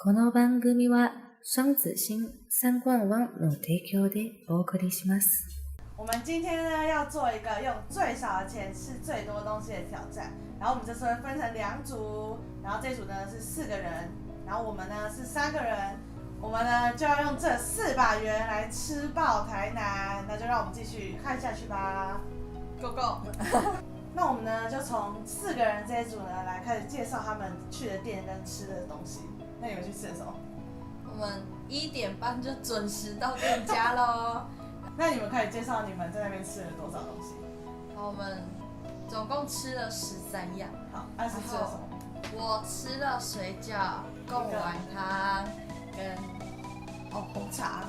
この番組は双子星三冠王の提供でお送りします。我们今天呢要做一个用最少的钱吃最多东西的挑战，然后我们这次会分成2组，然后这组呢是4个人，然后我们呢是3个人，我们呢就要用这400元来吃爆台南，那就让我们继续看下去吧 ，Go Go！ 那我们呢就从4个人这一组呢来开始介绍他们去的店跟吃的东西。那你们去吃了什么？我们1点半就准时到店家喽。那你们可以介绍你们在那边吃了多少东西？好，我们总共吃了13样。好，安是吃了什么？我吃了水饺、贡丸汤跟红茶。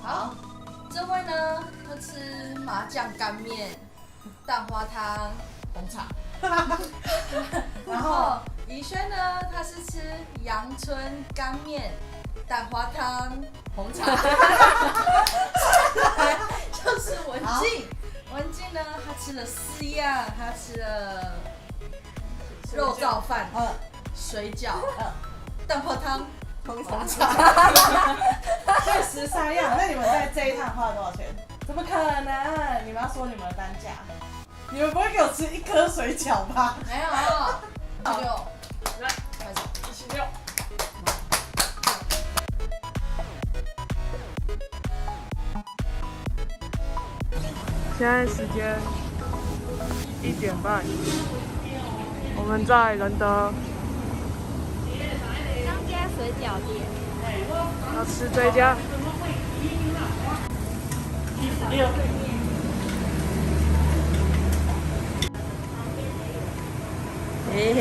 好，这位呢他吃麻酱干面、蛋花汤、红茶。然后怡轩呢他是吃阳春干面、蛋花汤、红茶。就是文静，文静呢，她吃了4样，她吃了肉燥饭、水饺、蛋泡汤、红茶。所以13样，那你们在这一趟花了多少钱？怎么可能？你们要说你们的单价，你们不会给我吃1颗水饺吧？没有，那就来开始16。现在时间1点半，我们在仁德张家水饺店，要吃这家。16。嘿嘿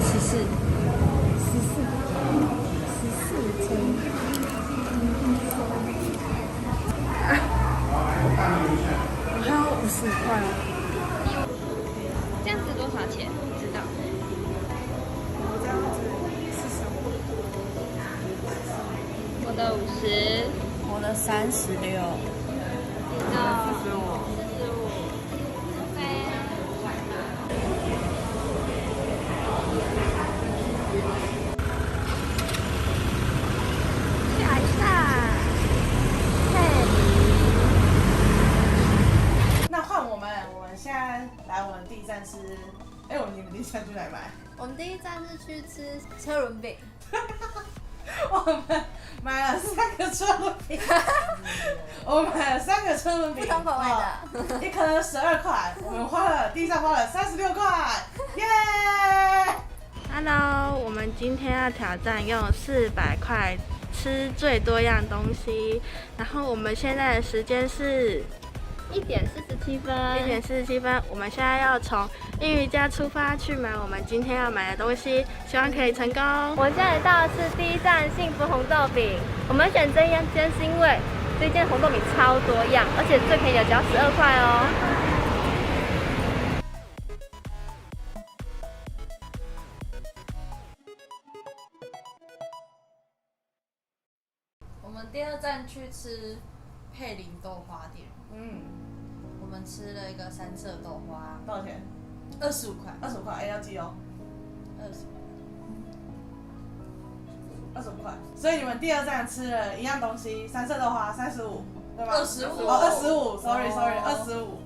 ，14斤。我还要55块哦。这样子多少钱？不知道。我这样子45。我的50，我的36，你的45。下一站，佩里。那换我们现在来我们第1站吃，你们第1站去哪里买？我们第1站是去吃车轮饼。我们买了3个车轮饼，我们买了3个车轮饼，不同口味的，1颗12块，我们第1站花了36块，耶！Hello， 我们今天要挑战用400块吃最多样东西，然后我们现在的时间是1点47分。1点47分，我们现在要从英语家出发去买我们今天要买的东西，希望可以成功。我们现在到的是第1站幸福红豆饼，我们选这一间是因为这间红豆饼超多样，而且最便宜的只要12块哦。我们第2站去吃佩林豆花店。我们吃了一个3色豆花，多少钱？25块。25块，要记哦。25块。所以你们第2站吃了一样东西，3色豆花35，对吗？25。哦，25 ，sorry， 25。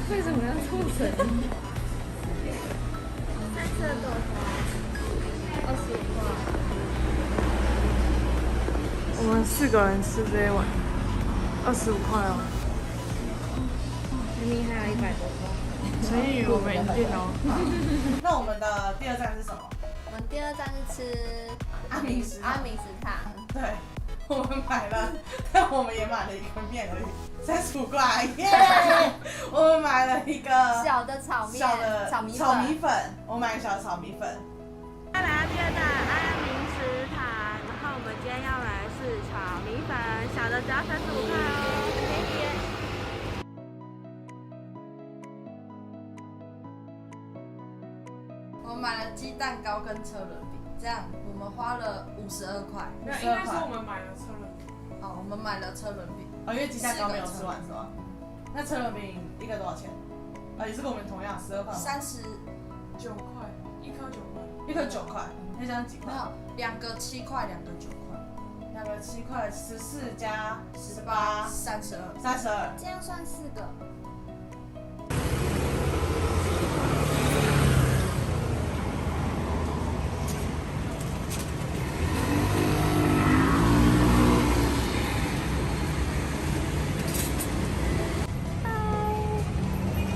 为什么要凑成？3色豆花25块。我们4个人吃这一碗，25块哦。明明还有100多块。成语我们赢定了。那我们的第二站是什么？我们第二站是吃阿明食堂阿明食堂。对，我们买了，但我们也买了一个面而已，35块，耶！我们买了一个小的炒面，小的炒米粉，炒米粉，我买小的炒米粉。再来到第二站阿明食堂，然后我们今天要来的是炒米粉，小的只要35块哦，很便宜耶。我们买了鸡蛋糕跟车轮饼，这样我们花了52块。没有，应该是我们买了车轮饼。好，我们买了车轮饼。哦，因为鸡蛋糕没有吃完是吗？那车轮饼一个多少钱？也是跟我们同样12块吗9块，一颗9块。一颗9块，那这样几块？没有，2个7块，2个9块2个7块，14加18， ，32。这样算4个。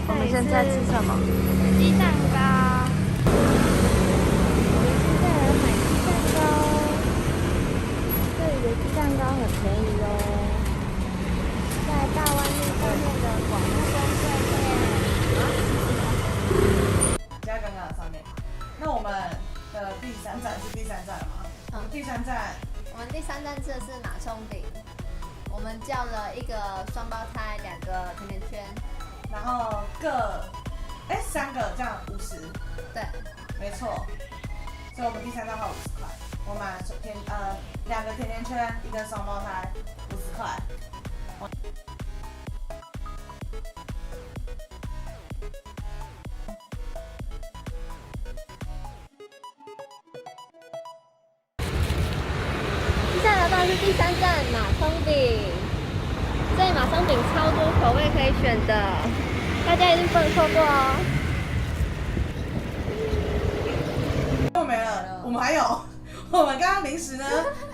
我们现在吃什么？鸡蛋糕。现在来买鸡蛋糕，这里的鸡蛋糕很便宜哦，在大湾路对面的广东宫对面。加刚刚的上面。那我们的第3站是第3站了吗？第3站，我们第3站吃的是马葱饼，我们叫了一个双胞胎，2个甜甜圈。然后3个这样50，对，没错。所以我们第3站花50块，我买了2个甜甜圈，一个双胞胎，50块。接下来来到的是第3站马葱饼，这里马葱饼超多口味可以选的，大家一定不能错过哦。又没了，我们还有，我们刚刚临时呢，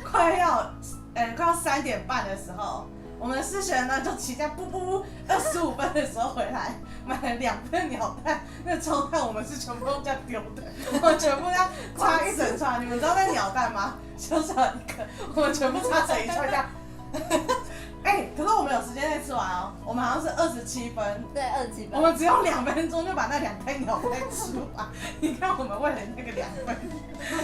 快要3点半的时候，我们的思璇呢就骑在25分的时候回来，买了2份鸟蛋，那超蛋我们是全部都这样丢的，我们全部要插一整串，你们知道那鸟蛋吗？小小一个，我们全部插成一串这样。可是我们有时间内吃完哦，我们好像是27分，对，27分，我们只用2分钟就把那2份鸟蛋吃完。你看我们为了那个2份，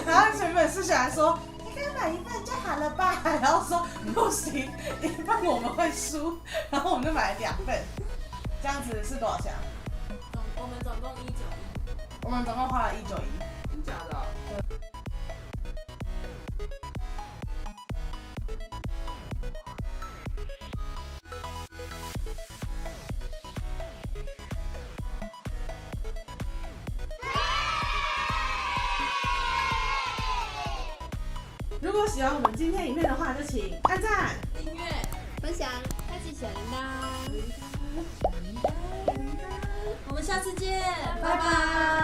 然后原本是想说，你可以买1份就好了吧，然后说不行，1份我们会输，然后我们就买了2份，这样子是多少钱啊？我们总共191，我们总共花了191。真假的啊？如果喜欢我们今天影片的话，就请按赞、订阅。分享，开启小铃铛。我们下次见，拜拜。